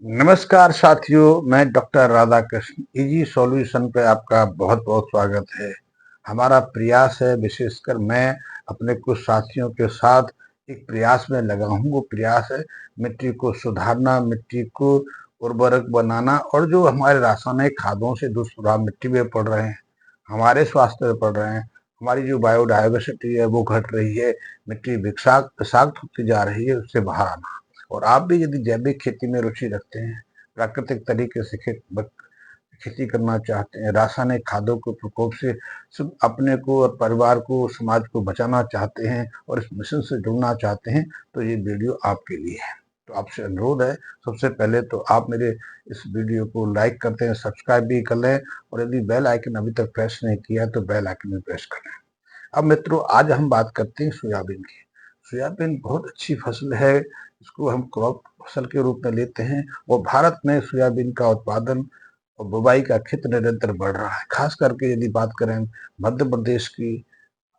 नमस्कार साथियों, मैं डॉक्टर राधाकृष्ण इजी सॉल्यूशन पे आपका बहुत बहुत स्वागत है। हमारा प्रयास है, विशेषकर मैं अपने कुछ साथियों के साथ एक प्रयास में लगा हूँ। वो प्रयास है मिट्टी को सुधारना, मिट्टी को उर्वरक बनाना, और जो हमारे रासायनिक खादों से दुष्प्रभाव मिट्टी में पड़ रहे हैं, हमारे स्वास्थ्य में पड़ रहे हैं, हमारी जो बायोडाइवर्सिटी है वो घट रही है, मिट्टी विषाक्त होती जा रही है, उससे बाहर आना। और आप भी यदि जैविक खेती में रुचि रखते हैं, प्राकृतिक तरीके से खेती करना चाहते हैं, रासायनिक खादों के प्रकोप से अपने को और परिवार को, समाज को बचाना चाहते हैं और इस मिशन से जुड़ना चाहते हैं, तो ये वीडियो आपके लिए है। तो आपसे अनुरोध है, सबसे पहले तो आप मेरे इस वीडियो को लाइक करते हैं, सब्सक्राइब भी कर लें, और यदि बेल आइकन अभी तक प्रेस नहीं किया तो बेल आइकन भी प्रेस कर लें। अब मित्रों, आज हम बात करते हैं सोयाबीन की। सोयाबीन बहुत अच्छी फसल है, इसको हम क्रॉप फसल के रूप में लेते हैं, और भारत में सोयाबीन का उत्पादन और बुवाई का क्षेत्र निरंतर बढ़ रहा है। खास करके यदि बात करें मध्य प्रदेश की,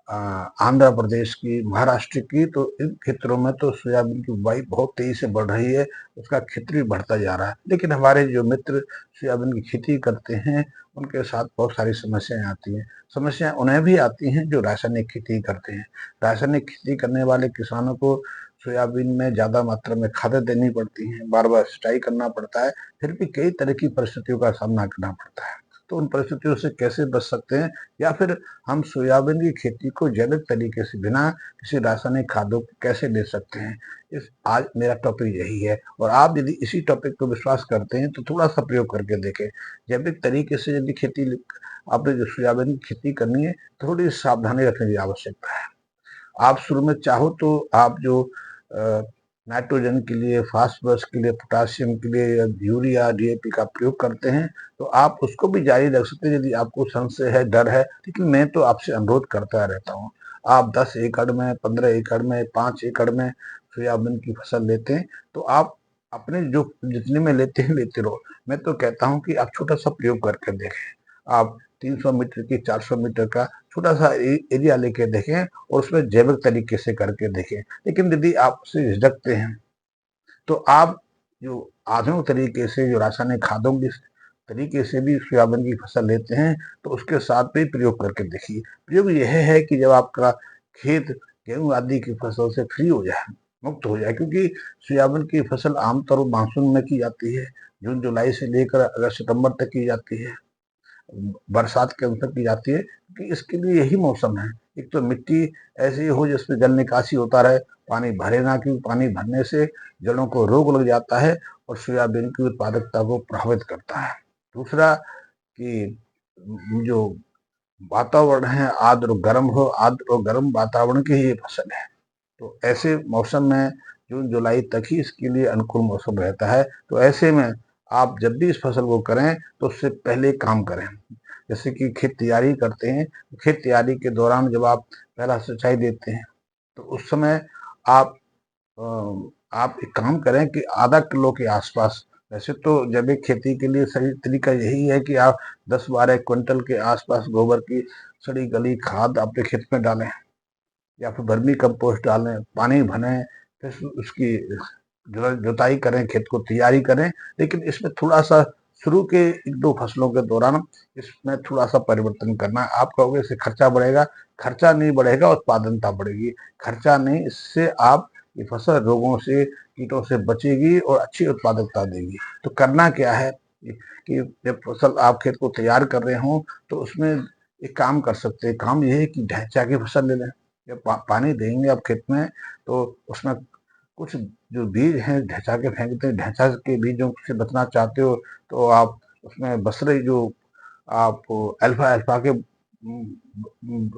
आंध्र प्रदेश की, महाराष्ट्र की, तो इन क्षेत्रों में तो सोयाबीन की बुवाई बहुत तेजी से बढ़ रही है, उसका क्षेत्र भी बढ़ता जा रहा है। लेकिन हमारे जो मित्र सोयाबीन की खेती करते हैं, उनके साथ बहुत सारी समस्याएं आती हैं। समस्याएं उन्हें भी आती हैं जो रासायनिक खेती करते हैं। रासायनिक खेती करने वाले किसानों को सोयाबीन में ज़्यादा मात्रा में खादें देनी पड़ती हैं, बार बार सिंचाई करना पड़ता है, फिर भी कई तरह की परिस्थितियों का सामना करना पड़ता है। तो उन परिस्थितियों से कैसे बच सकते हैं, या फिर हम सोयाबीन की खेती को जैविक तरीके से बिना किसी रासायनिक खादों के कैसे ले सकते हैं, इस आज मेरा टॉपिक यही है। और आप यदि इसी टॉपिक को विश्वास करते हैं तो थोड़ा सा प्रयोग करके देखें। जैविक तरीके से यदि आपने जो सोयाबीन की खेती करनी है, थोड़ी सावधानी रखने की आवश्यकता है। आप शुरू में चाहो तो आप जो नाइट्रोजन के लिए, फास्फोरस के लिए, पोटासियम के लिए, या यूरिया, डीएपी का प्रयोग करते हैं, तो आप उसको भी जारी रख सकते हैं यदि आपको संशय है, डर है। लेकिन मैं तो आपसे अनुरोध करता रहता हूँ, आप 10 एकड़ में, 15 एकड़ में, 5 एकड़ में सोयाबीन की फसल लेते हैं, तो आप अपने जो जितने में लेते हैं लेते रहो। मैं तो कहता हूँ कि आप छोटा सा प्रयोग करके देखें। आप 300 मीटर की, 400 मीटर का छोटा सा एरिया लेके देखें, और उसमें जैविक तरीके से करके देखें। लेकिन यदि आप उससे झिझकते हैं, तो आप जो आधुनिक तरीके से, जो रासायनिक खादों के तरीके से भी सोयाबीन की फसल लेते हैं, तो उसके साथ भी प्रयोग करके देखिए। प्रयोग यह है कि जब आपका खेत गेहूं आदि की फसल से फ्री हो जाए, मुक्त हो जाए, क्योंकि सोयाबीन की फसल आमतौर पर मानसून में की जाती है, जून जुलाई से लेकर अगस्त सितंबर तक की जाती है, बरसात के अंत तक की जाती है, कि इसके लिए यही मौसम है। एक तो मिट्टी ऐसी हो जिसमें जल निकासी होता रहे, पानी भरे ना, क्योंकि पानी भरने से जड़ों को रोग लग जाता है और सोयाबीन की उत्पादकता को प्रभावित करता है। दूसरा कि जो वातावरण है, आर्द्र और गर्म वातावरण की ही ये फसल है। तो ऐसे मौसम में जून जुलाई तक ही इसके लिए अनुकूल मौसम रहता है। तो ऐसे में आप जब भी इस फसल को करें, तो उससे पहले काम करें। जैसे कि खेत तैयारी करते हैं, खेत तैयारी के दौरान जब आप पहला सिंचाई देते हैं, तो उस समय आप आप एक काम करें कि आधा किलो के आसपास, वैसे तो जैविक खेती के लिए सही तरीका यही है कि आप 10-12 क्विंटल के आसपास गोबर की सड़ी गली खाद अपने खेत में डालें, या फिर वर्मी कंपोस्ट डालें, पानी भरें, फिर उसकी जुताई करें, खेत को तैयारी करें। लेकिन इसमें थोड़ा-सा शुरू के 1-2 फसलों के दौरान इसमें थोड़ा-सा परिवर्तन करना है। आप कहोगे इससे खर्चा बढ़ेगा, खर्चा नहीं बढ़ेगा, उत्पादकता बढ़ेगी। खर्चा नहीं, इससे आप ये फसल रोगों से, कीटों से बचेगी और अच्छी उत्पादकता देगी। तो करना क्या है कि जब फसल आप खेत को तैयार कर रहे हों, तो उसमें एक काम कर सकते हैं। काम ये है कि ढैंचा की फसल ले लें। जब पानी देंगे आप खेत में, तो उसमें कुछ जो बीज हैं ढैंचा के फेंक दें। ढैंचा के बीजों से बचना चाहते हो, तो आप उसमें बसरे जो आप अल्फा अल्फा के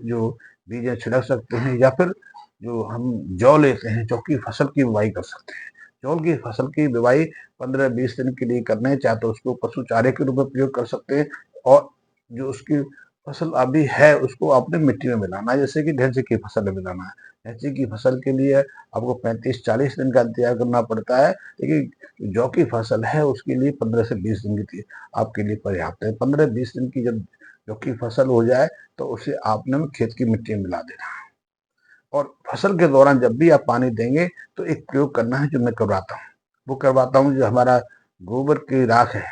जो बीज हैं छिड़क सकते हैं, या फिर जो हम जौ लेते हैं, जौ की फसल की बुवाई कर सकते हैं। जौ की फसल की बुवाई 15-20 दिन के लिए करना है, चाहे तो उसको पशु चारे के रूप में प्रयोग कर सकते हैं, और जो उसकी फसल अभी है उसको आपने मिट्टी में मिलाना है, जैसे कि ढेंचे की फसल में मिलाना है। ढेंचे की फसल के लिए आपको 35-40 दिन का इंतजार करना पड़ता है, लेकिन जौ की फसल है उसके लिए 15 से 20 दिन की आपके लिए पर्याप्त है। 15-20 दिन की जब जौ की फसल हो जाए, तो उसे आपने खेत की मिट्टी में मिला देना है। और फसल के दौरान जब भी आप पानी देंगे, तो एक प्रयोग करना है जो मैं करवाता हूँ। वो करवाता हूँ, जो हमारा गोबर की राख है,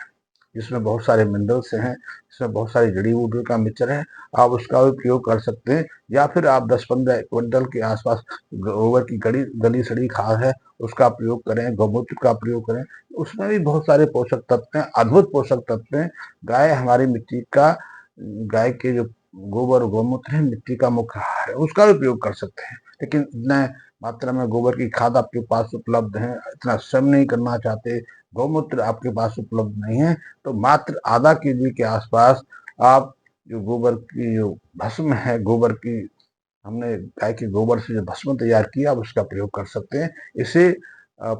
जिसमें बहुत सारे मिनरल्स हैं, इसमें बहुत सारी जड़ी बूटियों का मिक्सचर है, आप उसका भी प्रयोग कर सकते हैं। या फिर आप 10-15 क्विंटल के आसपास गोबर की गली सड़ी खाद है, उसका प्रयोग करें, गौमूत्र का प्रयोग करें। उसमें भी बहुत सारे पोषक तत्व हैं, अद्भुत पोषक तत्व हैं। गाय हमारी मिट्टी का, गाय के जो गोबर और गौमूत्र है मिट्टी का मुख्य आहार है, उसका भी प्रयोग कर सकते हैं। लेकिन इतना मात्रा में गोबर की खाद आपके पास उपलब्ध है, इतना श्रम नहीं करना चाहते, गौमूत्र आपके पास उपलब्ध नहीं है, तो मात्र आधा केजी के आसपास आप जो गोबर की जो भस्म है, गोबर की हमने गाय के गोबर से जो भस्म तैयार किया, आप उसका प्रयोग कर सकते हैं। इसे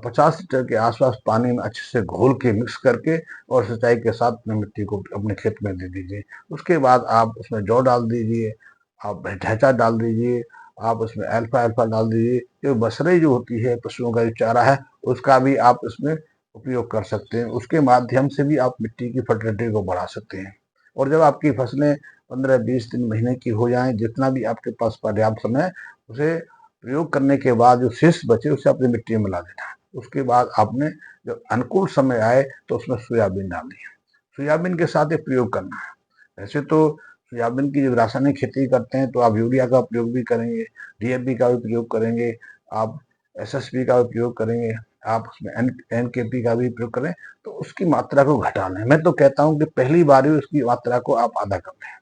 50 लीटर के आसपास पानी में अच्छे से घोल के मिक्स करके और सिंचाई के साथ अपने मिट्टी को अपने खेत में दे दीजिए। उसके बाद आप उसमें जौ डाल दीजिए, आप ढैंचा डाल दीजिए, आप उसमें अल्फा अल्फा डाल दीजिए। जो बसरे जो होती है, पशुओं का जो चारा है, उसका भी आप इसमें उपयोग कर सकते हैं। उसके माध्यम से भी आप मिट्टी की फर्टिलिटी को बढ़ा सकते हैं। और जब आपकी फसलें 15-20 दिन, महीने की हो जाएं, जितना भी आपके पास पर्याप्त समय है, उसे प्रयोग करने के बाद जो शेष बचे उसे अपनी मिट्टी में मिला देना है। उसके बाद आपने जब अनुकूल समय आए तो उसमें सोयाबीन डालनी है, सोयाबीन के साथ ये प्रयोग करना है। वैसे तो सोयाबीन की जब रासायनिक खेती करते हैं तो आप यूरिया का प्रयोग भी करेंगे, डीएपी का भी प्रयोग करेंगे, आप एसएसपी का भी प्रयोग करेंगे, आप उसमें एनकेपी का भी प्रयोग करें, तो उसकी मात्रा को घटा लें। मैं तो कहता हूं कि पहली बार ही उसकी मात्रा को आप आधा कर लें।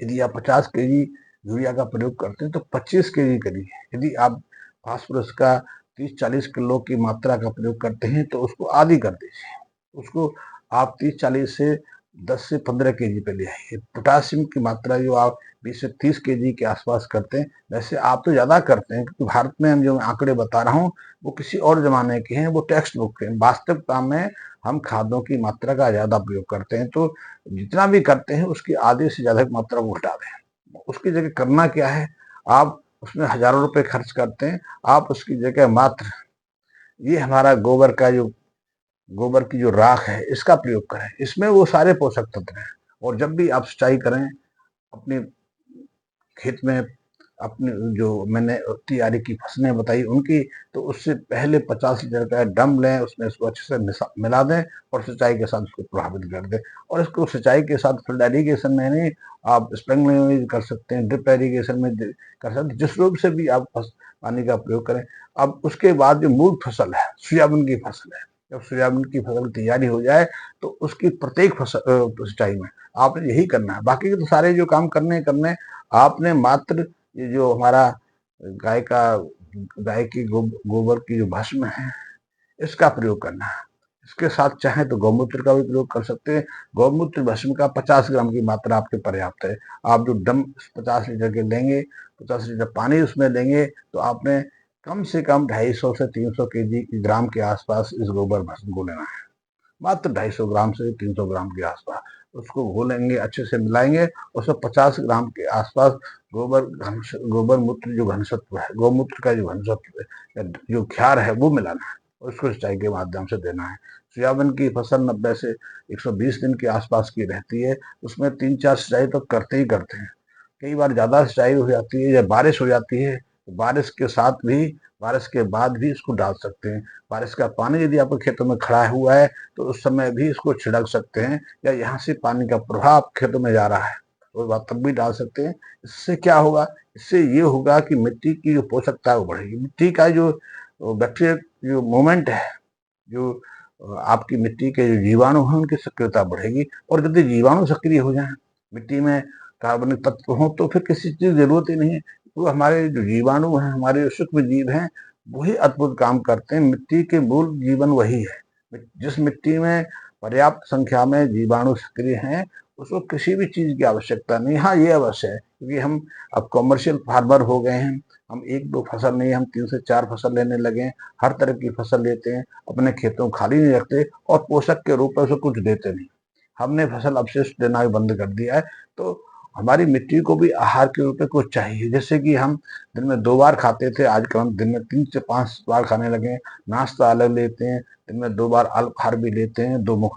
यदि आप 50 केजी यूरिया का प्रयोग करते हैं तो 25 केजी करिए। यदि आप फास्फोरस का 30-40 किलो की मात्रा का प्रयोग करते हैं तो उसको आधी कर दीजिए। उसको आप 30-40 से 10 से 15 केजी पे ले आइए। पोटासियम की मात्रा जो आप 20 से 30 केजी के आसपास करते हैं, वैसे आप तो ज़्यादा करते हैं, क्योंकि भारत में हम जो आंकड़े बता रहा हूँ वो किसी और जमाने के हैं, वो टेक्स्ट बुक के हैं। वास्तविकता में हम खादों की मात्रा का ज़्यादा प्रयोग करते हैं, तो जितना भी करते हैं उसकी आधे से ज़्यादा मात्रा को घटा दें। उसकी जगह करना क्या है, आप उसमें हज़ारों रुपए खर्च करते हैं, आप उसकी जगह मात्र ये हमारा गोबर की जो राख है इसका प्रयोग करें। इसमें वो सारे पोषक तत्व हैं। और जब भी आप सिंचाई करें अपने खेत में, अपने जो मैंने तैयारी की फसलें बताई उनकी, तो उससे पहले 50 लीटर का ड्रम लें, उसमें इसको अच्छे से मिला दें और सिंचाई के साथ उसको प्रभावित कर दें। और इसको सिंचाई के साथ फील्ड इरीगेशन में नहीं, आप स्प्रिंकलर में कर सकते हैं, ड्रिप इरीगेशन में कर सकते हैं, जिस रूप से भी आप पानी का प्रयोग करें। अब उसके बाद जो मूल फसल है, सोयाबीन की फसल है, जब सोयाबीन की फसल तैयारी हो जाए तो उसकी प्रत्येक फसल सिंचाई में आपने यही करना है। बाकी के तो सारे जो काम करने आपने मात्र ये जो हमारा गाय का गाय की गोबर की जो भस्म है इसका प्रयोग करना है। इसके साथ चाहे तो गौमूत्र का भी प्रयोग कर सकते हैं। गौमूत्र भस्म का 50 ग्राम की मात्रा आपके पर्याप्त है। आप जो ड्रम 50 लीटर के लेंगे, 50 लीटर पानी उसमें लेंगे, तो आपने कम से कम 250 से 300 केजी ग्राम के आसपास इस गोबर भस्म को लेना है। मात्र 250 ग्राम से 300 ग्राम के आसपास उसको घोलेंगे, अच्छे से मिलाएंगे। उसमें 50 ग्राम के आसपास गोबर मूत्र जो घनसत्व है, गौमूत्र का जो घनसत्व है, जो क्षार है, वो मिलाना है और उसको सिंचाई के माध्यम से देना है। सोयाबीन की फसल 90 से 120 दिन के आसपास की रहती है, उसमें 3-4 सिंचाई तो करते ही करते हैं। कई बार ज़्यादा सिंचाई हो जाती है या बारिश हो जाती है, तो बारिश के साथ भी, बारिश के बाद भी इसको डाल सकते हैं। बारिश का पानी यदि आपके खेतों में खड़ा हुआ है तो उस समय भी इसको छिड़क सकते हैं, या यहाँ से पानी का प्रवाह खेतों में जा रहा है तो बात तब भी डाल सकते हैं। इससे क्या होगा, इससे ये होगा कि मिट्टी की जो पोषकता है वो बढ़ेगी, मिट्टी का जो बैक्टीरिया जो मूवमेंट है, जो आपकी मिट्टी के जो जीवाणु हैं उनकी सक्रियता बढ़ेगी। और यदि जीवाणु सक्रिय हो जाए, मिट्टी में कार्बनिक तत्व हो, तो फिर किसी चीज की जरूरत ही नहीं है। तो हमारे जो जीवाणु हैं, हमारे जो सूक्ष्म जीव हैं, वही अद्भुत काम करते हैं। मिट्टी के मूल जीवन वही है। जिस मिट्टी में पर्याप्त संख्या में जीवाणु सक्रिय हैं, उसको किसी भी चीज की आवश्यकता नहीं। हाँ, ये अवश्य है, क्योंकि हम अब कॉमर्शियल फार्मर हो गए हैं। हम 1-2 फसल नहीं, हम 3 से 4 फसल लेने लगे हैं। हर तरह की फसल लेते हैं, अपने खेतों को खाली नहीं रखते और पोषक के रूप में उसे कुछ देते नहीं। हमने फसल अवशिष्ट देना भी बंद कर दिया है। तो हमारी मिट्टी को भी आहार के रूप में कुछ चाहिए। जैसे कि हम दिन में 2 बार खाते थे, आजकल हम दिन में 3 से 5 बार खाने लगे हैं। नाश्ता अलग लेते हैं, दिन में 2 बार अल्पाहार भी लेते हैं, 2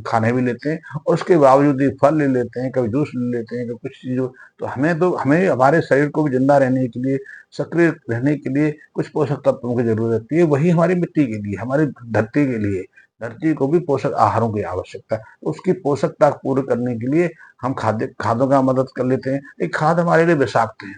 खाने भी लेते हैं, और उसके बावजूद भी फल ले लेते हैं, कभी जूस ले लेते हैं, कभी कुछ चीज़। तो हमें हमारे शरीर को भी जिंदा रहने के लिए, सक्रिय रहने के लिए कुछ पोषक तत्वों की जरूरत होती है। वही हमारी मिट्टी के लिए, हमारी धरती के लिए। धरती को भी पोषक आहारों की आवश्यकता है। उसकी पोषकता पूरी करने के लिए हम खादों का मदद कर लेते हैं। ये खाद हमारे लिए विषाक्त है,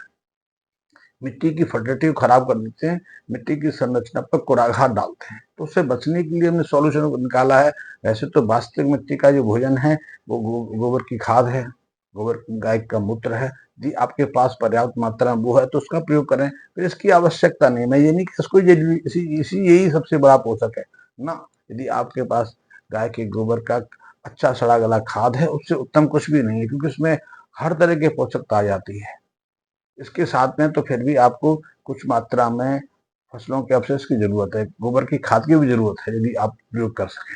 मिट्टी की फर्टिलिटी को खराब कर देते हैं, मिट्टी की संरचना पर कुराघात डालते हैं। तो उससे बचने के लिए हमने सॉल्यूशन निकाला है। वैसे तो वास्तविक मिट्टी का जो भोजन है वो गोबर की खाद है, गोबर गाय का मूत्र है। यदि आपके पास पर्याप्त मात्रा में वो है तो उसका प्रयोग करें, फिर इसकी आवश्यकता नहीं। मैं ये नहीं कि इसको इसी यही सबसे बड़ा पोषक है ना। यदि आपके पास गाय के गोबर का अच्छा सड़ा गला खाद है, उससे उत्तम कुछ भी नहीं है, क्योंकि उसमें हर तरह के पोषकता आ जाती है। इसके साथ में तो फिर भी आपको कुछ मात्रा में फसलों के अवशेष की जरूरत है, गोबर की खाद की भी जरूरत है, यदि आप प्रयोग कर सकें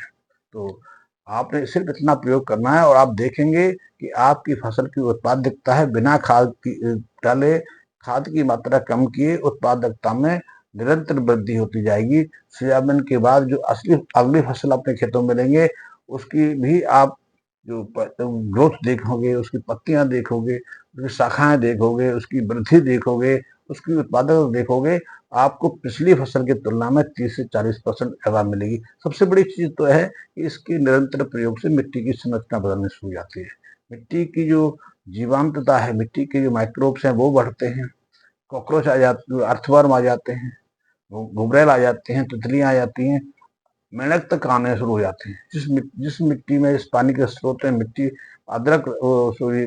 तो। आपने सिर्फ इतना प्रयोग करना है और आप देखेंगे कि आपकी फसल की उत्पादकता है बिना खाद की डाले, खाद की मात्रा कम किए उत्पादकता में निरंतर वृद्धि होती जाएगी। सोयाबीन के बाद जो असली अगली फसल अपने खेतों में लेंगे, उसकी भी आप जो ग्रोथ देखोगे, उसकी पत्तियां देखोगे, उसकी शाखाएं देखोगे, उसकी वृद्धि देखोगे, उसकी उत्पादकता देखोगे, आपको पिछली फसल की तुलना में 30 से 40% ज्यादा मिलेगी। सबसे बड़ी चीज तो है कि इसके निरंतर प्रयोग से मिट्टी की संरचना बदलनी शुरू हो जाती है। मिट्टी की जो जीवांतता है, मिट्टी के जो माइक्रोब्स हैं वो बढ़ते हैं, कॉकरोच आ जाते, अर्थवर्म आ जाते हैं, घुघरेल आ जाते हैं, तितलियां आ जाती हैं, मेंढक तक आने शुरू हो जाते हैं। जिस मिट्टी में इस पानी के स्रोत में मिट्टी अदरक सॉरी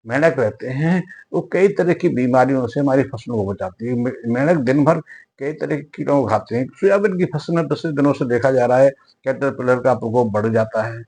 मेंढक रहते हैं, वो कई तरह की बीमारियों से हमारी फसलों को बचाती है। मेंढक दिन भर कई तरह के कीड़ों को खाते हैं। सोयाबीन की फसल में पिछले दिनों से देखा जा रहा है कैटरपिलर का प्रकोप बढ़ जाता है,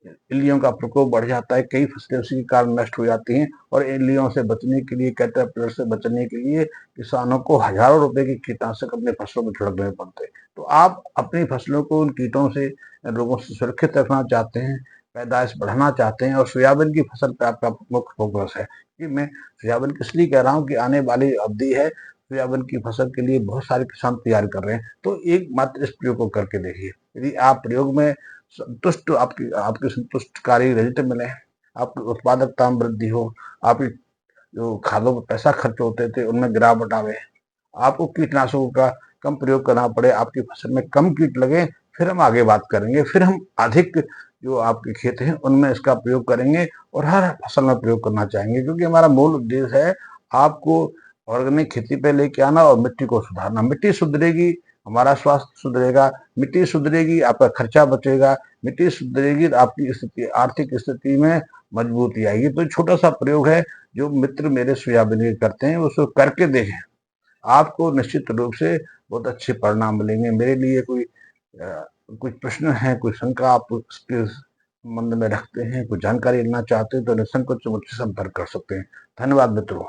इल्लियों का प्रकोप बढ़ जाता है, कई फसलें उसी के कारण नष्ट हो जाती हैं। और इल्लियों से बचने के लिए, कैटरपिलर से बचने के लिए किसानों को हजारों रुपए के कीटनाशक अपने फसलों में छिड़कने पड़ते हैं। तो आप अपनी फसलों को उन कीटों से, रोगों से सुरक्षित रखना चाहते हैं, पैदाइश बढ़ाना चाहते हैं, और सोयाबीन की फसल पर आपका मुख्य फोकस है। कि मैं सोयाबीन किस लिए कह रहा हूँ कि आने वाली अवधि है, सोयाबीन की फसल के लिए बहुत सारे किसान तैयार कर रहे हैं। तो एक मात्र इस प्रयोग को करके देखिए। यदि आप प्रयोग में संतुष्ट, आपकी आपकी संतुष्टकारी रिजल्ट मिले, आपकी उत्पादकता में वृद्धि हो, आपकी जो खादों पर पैसा खर्च होते थे उनमें गिरावट आवे, आपको कीटनाशकों का कम प्रयोग करना पड़े, आपकी फसल में कम कीट लगे, फिर हम आगे बात करेंगे। फिर हम अधिक जो आपके खेत हैं उनमें इसका प्रयोग करेंगे और हर फसल में प्रयोग करना चाहेंगे, क्योंकि हमारा मूल उद्देश्य है आपको ऑर्गेनिक खेती पे लेके आना और मिट्टी को सुधारना। मिट्टी सुधरेगी, हमारा स्वास्थ्य सुधरेगा, मिट्टी सुधरेगी, आपका खर्चा बचेगा, मिट्टी सुधरेगी तो आपकी स्थिति, आर्थिक स्थिति में मजबूती आएगी। तो छोटा सा प्रयोग है जो मित्र मेरे सोयाबीन के करते हैं, उसको करके देखें, आपको निश्चित रूप से बहुत अच्छे परिणाम मिलेंगे। मेरे लिए कोई प्रश्न है, कोई शंका आप उसके संबंध में रखते हैं, कोई जानकारी लेना चाहते हैं तो निसंकोच मुझसे संपर्क कर सकते हैं। धन्यवाद मित्रों।